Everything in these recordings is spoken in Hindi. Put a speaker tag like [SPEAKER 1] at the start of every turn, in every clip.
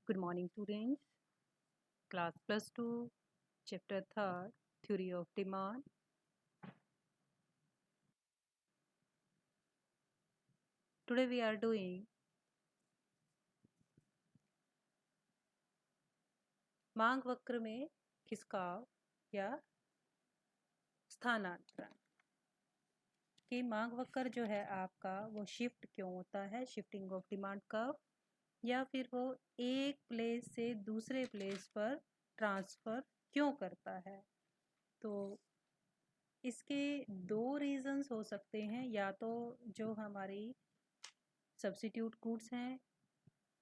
[SPEAKER 1] Good morning, students. Class plus 2, chapter 3rd, Theory of Demand. Today we are doing मांग वक्र में खिसकाव या स्थानांतरण कि मांग वक्र जो है आपका वो शिफ्ट क्यों होता है, शिफ्टिंग ऑफ डिमांड कर्व, या फिर वो एक प्लेस से दूसरे प्लेस पर ट्रांसफर क्यों करता है। तो इसके दो रीजंस हो सकते हैं, या तो जो हमारी सब्स्टिट्यूट गुड्स हैं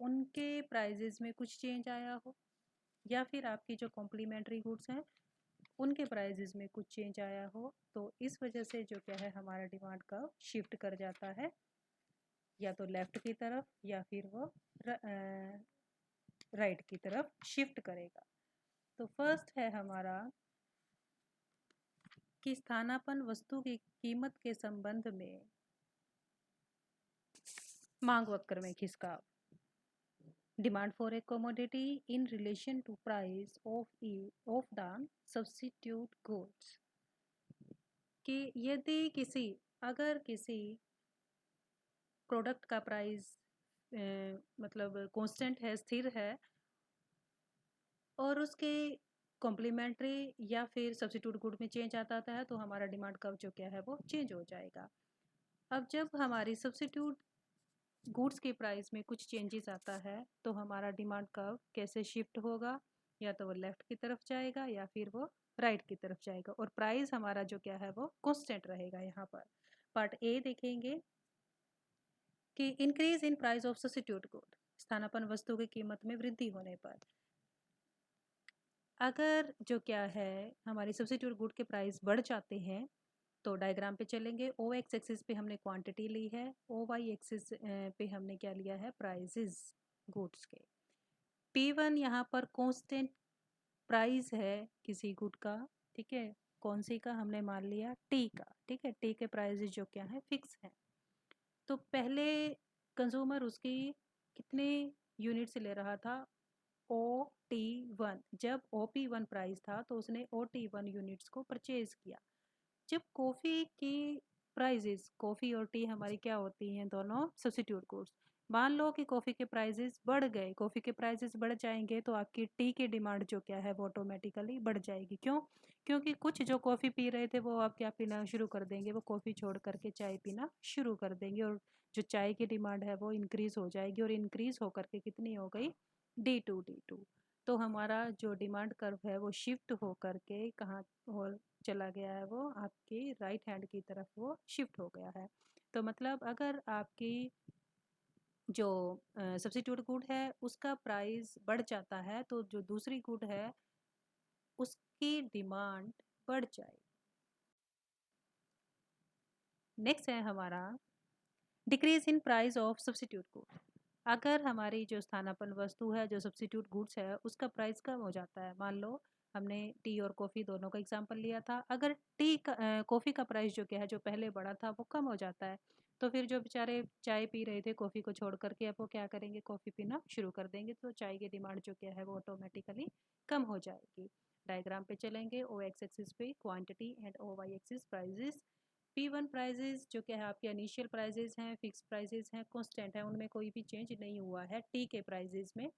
[SPEAKER 1] उनके प्राइजेस में कुछ चेंज आया हो, या फिर आपकी जो कॉम्प्लीमेंट्री गुड्स हैं उनके प्राइजेस में कुछ चेंज आया हो। तो इस वजह से जो क्या है हमारा डिमांड कर्व शिफ्ट कर जाता है, या तो लेफ्ट की तरफ या फिर वो राइट की तरफ शिफ्ट करेगा। तो फर्स्ट है हमारा कि स्थानापन्न वस्तु की कीमत के संबंध में मांग वक्र में खिसकाव। Demand for a commodity in relation to price of the substitute goods कि यदि अगर किसी प्रोडक्ट का प्राइस मतलब कांस्टेंट है, स्थिर है, और उसके कॉम्प्लीमेंट्री या फिर सब्स्टिट्यूट गुड में चेंज आता है तो हमारा डिमांड कर्व जो क्या है वो चेंज हो जाएगा। अब जब हमारी सब्स्टिट्यूट गुड्स के प्राइस में कुछ चेंजेस आता है तो हमारा डिमांड कर्व कैसे शिफ्ट होगा, या तो वो लेफ्ट की तरफ जाएगा या फिर वो राइट की तरफ जाएगा, और प्राइस हमारा जो क्या है वो कांस्टेंट रहेगा। यहाँ पर पार्ट ए देखेंगे कि increase in price of substitute good, स्थानापन्न वस्तु की कीमत में वृद्धि होने पर अगर जो क्या है हमारी सब्स्टिट्यूट गुड के प्राइस बढ़ जाते हैं तो डायग्राम पे चलेंगे। ओ एक्स एक्सिस पे हमने क्वांटिटी ली है, ओ वाई एक्सिस पे हमने क्या लिया है, प्राइसेस गुड्स के। P1 यहाँ पर कांस्टेंट प्राइस है किसी गुड का, ठीक है, कौन सी का हमने मान लिया, टी का, ठीक है। टी के प्राइसेस जो क्या है फिक्स है। तो पहले कंज्यूमर उसकी कितने यूनिट से ले रहा था, OT1। जब OP1 प्राइस था तो उसने OT1 यूनिट्स को परचेज किया। जब कॉफ़ी की प्राइजेस, कॉफ़ी और टी हमारी क्या होती हैं, दोनों सब्स्टिट्यूट गुड्स, मान लो कि कॉफ़ी के प्राइजेस बढ़ गए, कॉफ़ी के प्राइजेस बढ़ जाएंगे तो आपकी टी की डिमांड जो क्या है वो ऑटोमेटिकली बढ़ जाएगी। क्यों? क्योंकि कुछ जो कॉफ़ी पी रहे थे वो अब क्या पीना शुरू कर देंगे, वो कॉफ़ी छोड़ करके चाय पीना शुरू कर देंगे, और जो चाय की डिमांड है वो इंक्रीज़ हो जाएगी, और इंक्रीज़ होकर के कितनी हो गई, D2 तो हमारा जो डिमांड कर्व है वो शिफ्ट हो करके कहाँ और चला गया है, वो आपकी राइट हैंड की तरफ वो शिफ्ट हो गया है। तो मतलब अगर आपकी जो सब्स्टिट्यूट गुड है उसका प्राइस बढ़ जाता है तो जो दूसरी गुड है उसकी डिमांड बढ़ जाएगी। नेक्स्ट है हमारा decrease in price of substitute good. अगर हमारी जो स्थानापन्न वस्तु है, जो सब्स्टिट्यूट गुड्स है, उसका प्राइस कम हो जाता है। मान लो हमने टी और कॉफ़ी दोनों का एग्जांपल लिया था। अगर कॉफ़ी का प्राइस जो क्या है जो पहले बढ़ा था वो कम हो जाता है, तो फिर जो बेचारे चाय पी रहे थे कॉफ़ी को छोड़ करके अब वो क्या करेंगे, कॉफ़ी पीना शुरू कर देंगे। तो चाय की डिमांड जो क्या है वो ऑटोमेटिकली कम हो जाएगी। डायग्राम पे चलेंगे। ओ एक्स एक्सिस पे quantity and O Y axis prices. P1 prices जो क्या है आपके इनिशियल प्राइजेस हैं, फिक्स प्राइजेस हैं, कांस्टेंट है, उनमें कोई भी चेंज नहीं हुआ है टी के प्राइजेस में।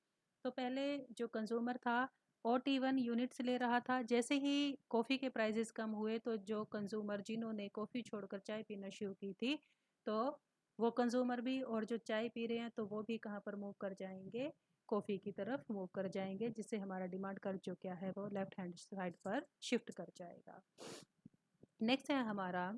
[SPEAKER 1] तो पहले जो कंज्यूमर था OT1 यूनिट्स ले रहा था, जैसे ही कॉफ़ी के प्राइजेस कम हुए तो जो कंज्यूमर जिन्होंने कॉफ़ी छोड़कर चाय पीना शुरू की थी, तो वो कंज्यूमर भी और जो चाय पी रहे हैं तो वो भी कहाँ पर मूव कर जाएंगे, कॉफ़ी की तरफ मूव कर जाएंगे, जिससे हमारा डिमांड कर्व जो क्या है वो लेफ्ट हैंड साइड पर शिफ्ट कर जाएगा। नेक्स्ट है हमारा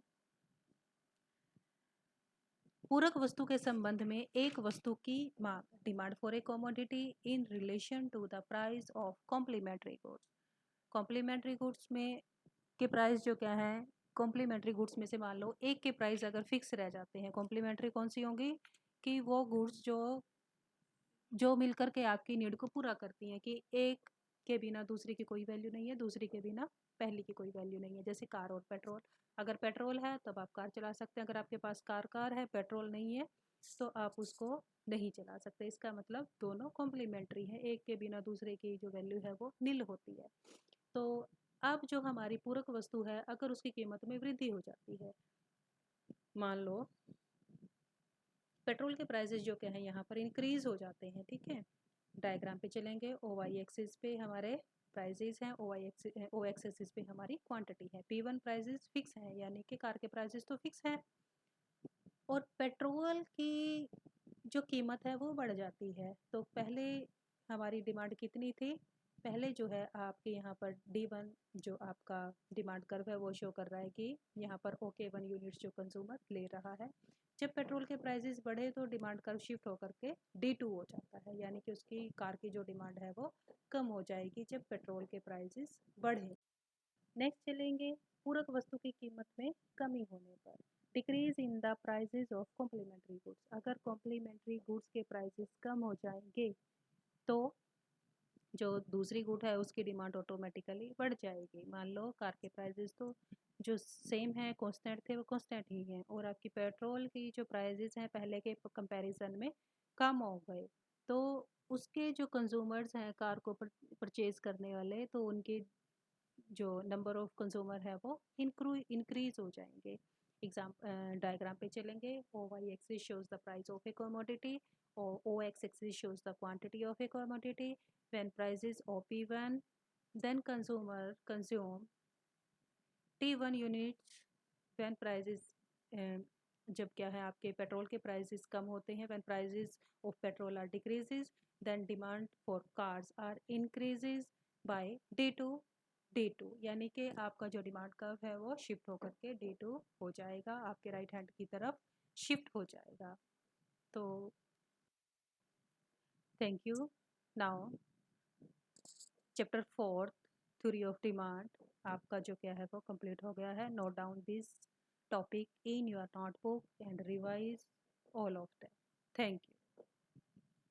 [SPEAKER 1] पूरक वस्तु के संबंध में एक वस्तु की मांग, demand for a commodity in relation to the price of complementary goods. Complementary goods में के प्राइस जो क्या है, कॉम्प्लीमेंट्री गुड्स में से मान लो एक के प्राइस अगर फिक्स रह जाते हैं, कॉम्प्लीमेंट्री कौन सी होंगी, कि वो गुड्स जो जो मिलकर के आपकी नीड को पूरा करती हैं, कि एक के बिना दूसरी की कोई वैल्यू नहीं है, दूसरी के बिना पहली की कोई वैल्यू नहीं है। जैसे कार और पेट्रोल, अगर पेट्रोल है तब आप कार चला सकते हैं, अगर आपके पास कार है पेट्रोल नहीं है तो आप उसको नहीं चला सकते। इसका मतलब दोनों कॉम्प्लीमेंट्री हैं, एक के बिना दूसरे की जो वैल्यू है वो नील होती है। तो अब जो हमारी पूरक वस्तु है अगर उसकी कीमत में वृद्धि हो जाती है, मान लो पेट्रोल के प्राइसेस जो क्या है यहाँ पर इंक्रीज हो जाते हैं, ठीक है। डायग्राम पे चलेंगे, ओ वाई एक्सिस पे हमारे प्राइजेस हैं, ओ एक्स एक्सिस पे हमारी क्वांटिटी है। P1 प्राइजेस फिक्स हैं, यानी कि कार के प्राइजेस तो फिक्स हैं, और पेट्रोल की जो कीमत है वो बढ़ जाती है। तो पहले हमारी डिमांड कितनी थी, पहले जो है आपके यहाँ पर D1 जो आपका डिमांड कर्व है वो शो कर रहा है कि यहाँ पर OK1 यूनिट्स जो कंज्यूमर ले रहा है। जब पेट्रोल के प्राइसेस बढ़े तो डिमांड कर्व शिफ्ट होकर के D2 हो जाता है, यानी कि उसकी कार की जो डिमांड है वो कम हो जाएगी जब पेट्रोल के प्राइसेस बढ़े। नेक्स्ट चलेंगे, पूरक वस्तु की कीमत में कमी होने पर, decrease in the prices of complementary goods. अगर कॉम्प्लीमेंट्री गुड्स के प्राइसेस कम हो जाएंगे तो जो दूसरी गुड है उसकी डिमांड ऑटोमेटिकली बढ़ जाएगी। मान लो कार के प्राइसेस तो जो सेम है, कांस्टेंट थे, वो कांस्टेंट ही हैं, और आपकी पेट्रोल की जो प्राइसेस हैं पहले के कंपैरिजन में कम हो गए, तो उसके जो कंज्यूमर्स हैं कार को परचेज करने वाले, तो उनके जो नंबर ऑफ कंज्यूमर है वो इंक्रीज हो जाएंगे। एग्जाम डायग्राम पे चलेंगे, O Y axis shows the price of a commodity और O X axis shows the quantity of a commodity. When price is OP1 then consumer consume T1 units. When prices जब क्या है आपके पेट्रोल के प्राइसेस कम होते हैं, when prices of petrol are decreases then demand for cars are increases by D2, यानी कि आपका जो डिमांड कर्व है वो शिफ्ट होकर के D2 हो जाएगा, आपके राइट हैंड की तरफ शिफ्ट हो जाएगा। तो thank you. Now chapter 4 theory of demand आपका जो क्या है वो कंप्लीट हो गया है। Note down this topic in your notebook and revise all of them. Thank you.